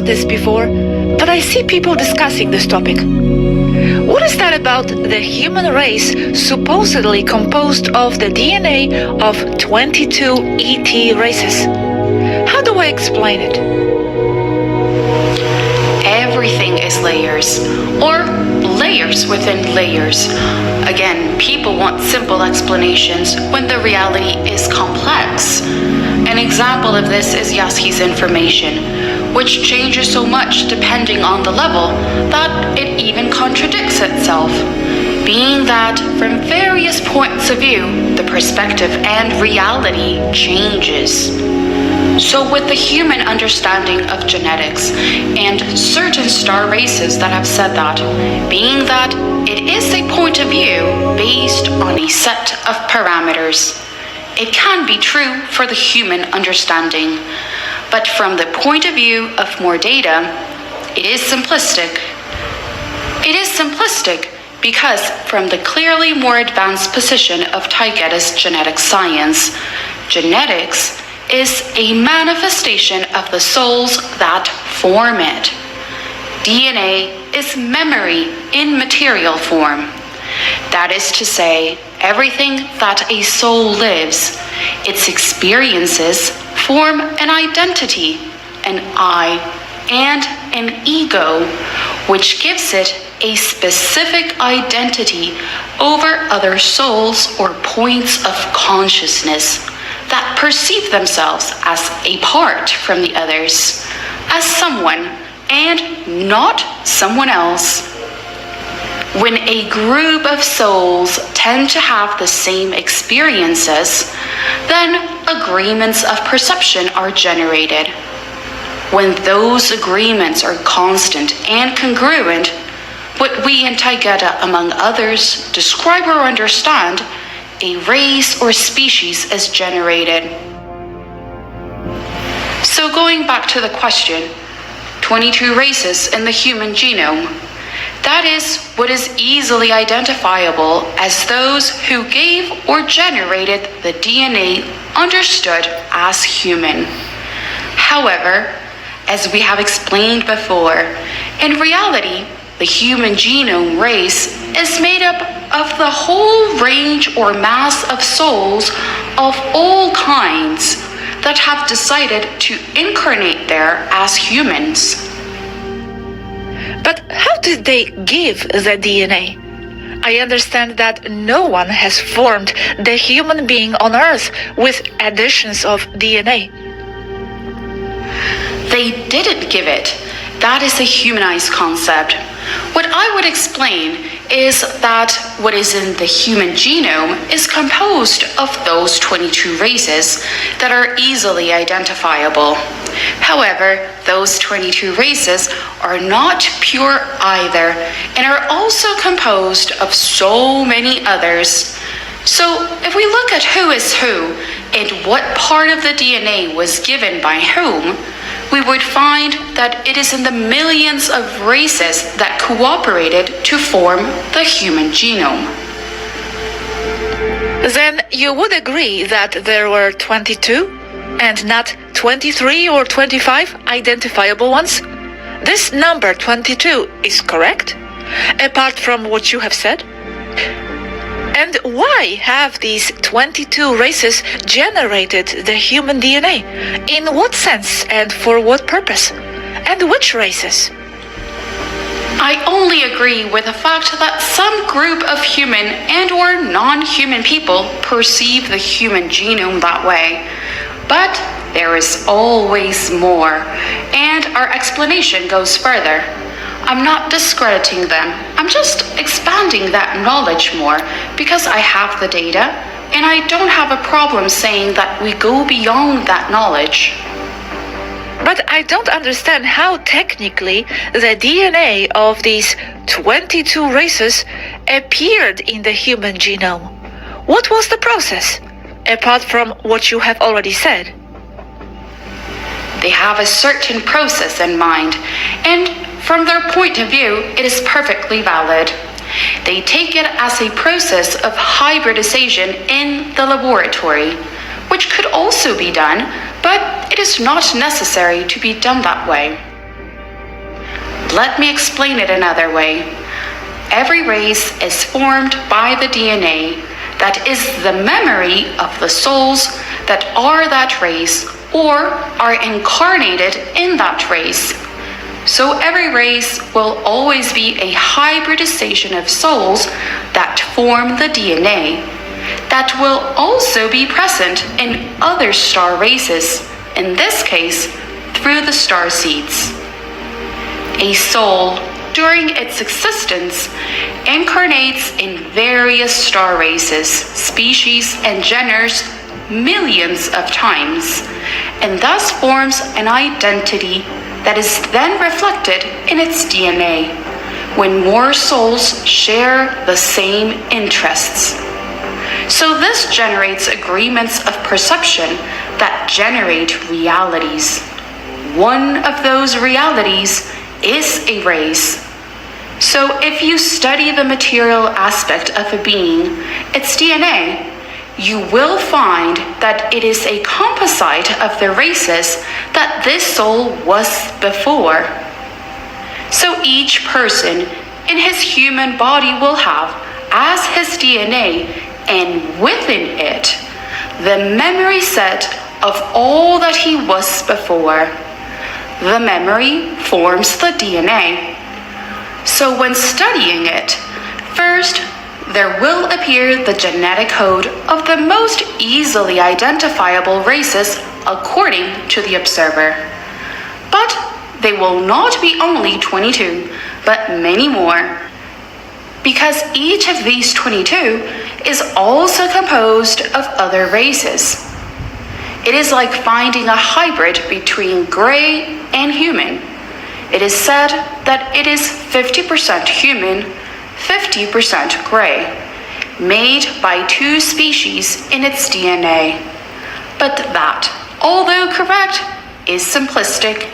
this before, but I see people discussing this topic. What is that about the human race supposedly composed of the DNA of 22 ET races? How do I explain it? Everything is layers, or layers within layers. Again, people want simple explanations when the reality is complex. An example of this is Yaski's information, which changes so much depending on the level that it even contradicts itself. Being that from various points of view, the perspective and reality changes. So with the human understanding of genetics and certain star races that have said that, being that it is a point of view based on a set of parameters, it can be true for the human understanding, but from the point of view of more data, it is simplistic. It is simplistic because from the clearly more advanced position of Taygeta's genetic science, genetics is a manifestation of the souls that form it. DNA is memory in material form. That is to say, everything that a soul lives, its experiences form an identity, an I, and an ego, which gives it a specific identity over other souls or points of consciousness that perceive themselves as a part from the others, as someone and not someone else. When a group of souls tend to have the same experiences, then agreements of perception are generated. When those agreements are constant and congruent, what we in Taygeta, among others, describe or understand, a race or species is generated. So going back to the question, 22 races in the human genome, that is what is easily identifiable as those who gave or generated the DNA understood as human. However, as we have explained before, in reality, the human genome race is made up of the whole range or mass of souls of all kinds that have decided to incarnate there as humans. But how did they give the DNA? I understand that no one has formed the human being on Earth with additions of DNA. They didn't give it. That is a humanized concept. What I would explain is that what is in the human genome is composed of those 22 races that are easily identifiable. However, those 22 races are not pure either and are also composed of so many others. So if we look at who is who and what part of the DNA was given by whom, we would find that it is in the millions of races that cooperated to form the human genome. Then you would agree that there were 22 and not 23 or 25 identifiable ones? This number 22 is correct, apart from what you have said? And why have these 22 races generated the human DNA? In what sense and for what purpose? And which races? I only agree with the fact that some group of human and or non-human people perceive the human genome that way. But there is always more, and our explanation goes further. I'm not discrediting them. I'm just expanding that knowledge more because I have the data and I don't have a problem saying that we go beyond that knowledge. But I don't understand how technically the DNA of these 22 races appeared in the human genome. What was the process, apart from what you have already said? They have a certain process in mind, and from their point of view, it is perfectly valid. They take it as a process of hybridization in the laboratory, which could also be done, but it is not necessary to be done that way. Let me explain it another way. Every race is formed by the DNA that is the memory of the souls that are that race or are incarnated in that race. So every race will always be a hybridization of souls that form the DNA that will also be present in other star races, in this case, through the star seeds. A soul, during its existence, incarnates in various star races, species, and genres millions of times, and thus forms an identity that is then reflected in its DNA when more souls share the same interests. So this generates agreements of perception that generate realities. One of those realities is a race. So if you study the material aspect of a being, its DNA, you will find that it is a composite of the races that this soul was before. So each person in his human body will have, as his DNA, and within it, the memory set of all that he was before. The memory forms the DNA. So when studying it, first, there will appear the genetic code of the most easily identifiable races according to the observer. But they will not be only 22, but many more, because each of these 22 is also composed of other races. It is like finding a hybrid between gray and human. It is said that it is 50% human, 50% gray, made by two species in its DNA. But that, although correct, is simplistic,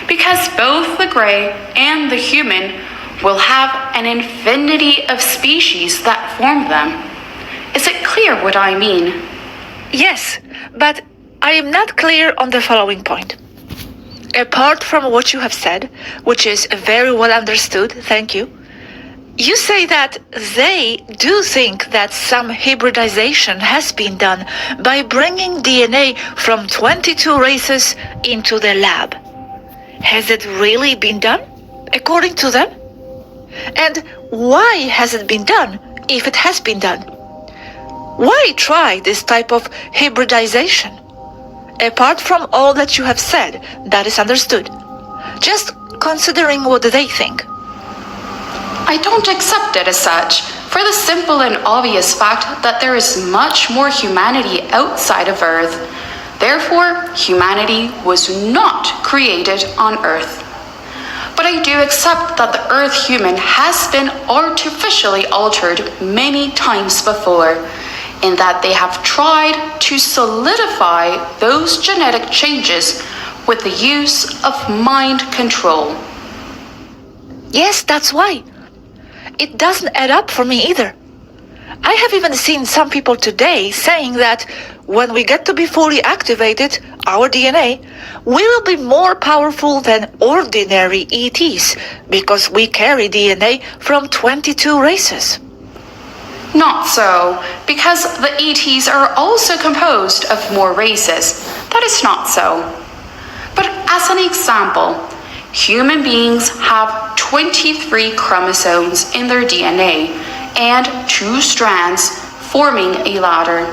because both the gray and the human will have an infinity of species that form them. Is it clear what I mean? Yes, but I am not clear on the following point. Apart from what you have said, which is very well understood, thank you, you say that they do think that some hybridization has been done by bringing DNA from 22 races into the lab. Has it really been done, according to them? And why has it been done, if it has been done? Why try this type of hybridization? Apart from all that you have said, that is understood. Just considering what they think. I don't accept it as such, for the simple and obvious fact that there is much more humanity outside of Earth. Therefore, humanity was not created on Earth. But I do accept that the Earth human has been artificially altered many times before, in that they have tried to solidify those genetic changes with the use of mind control. Yes, that's why. It doesn't add up for me either. I have even seen some people today saying that when we get to be fully activated, our DNA, we will be more powerful than ordinary ETs because we carry DNA from 22 races. Not so, because the ETs are also composed of more races. That is not so. But as an example, human beings have 23 chromosomes in their DNA and 2 strands forming a ladder.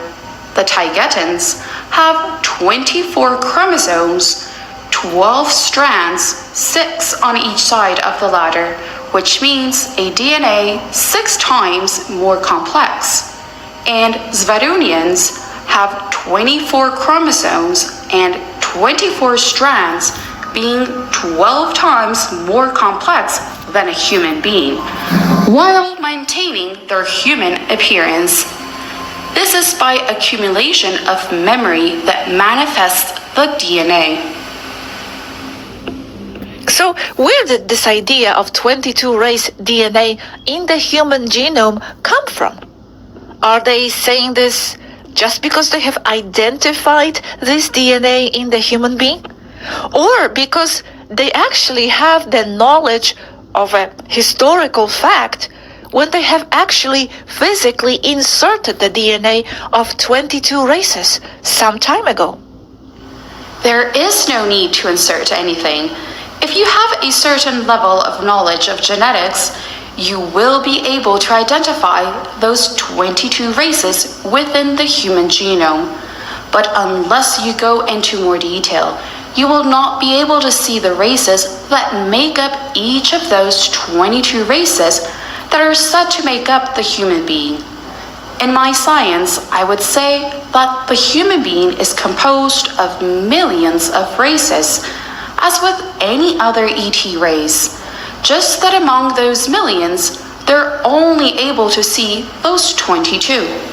The Taygetans have 24 chromosomes, 12 strands, 6 on each side of the ladder, which means a DNA 6 times more complex. And Zverunians have 24 chromosomes and 24 strands, being 12 times more complex than a human being, while maintaining their human appearance. This is by accumulation of memory that manifests the DNA. So where did this idea of 22 race DNA in the human genome come from? Are they saying this just because they have identified this DNA in the human being? Or because they actually have the knowledge of a historical fact when they have actually physically inserted the DNA of 22 races some time ago. There is no need to insert anything. If you have a certain level of knowledge of genetics, you will be able to identify those 22 races within the human genome. But unless you go into more detail, you will not be able to see the races that make up each of those 22 races that are said to make up the human being. In my science, I would say that the human being is composed of millions of races, as with any other ET race, just that among those millions, they're only able to see those 22.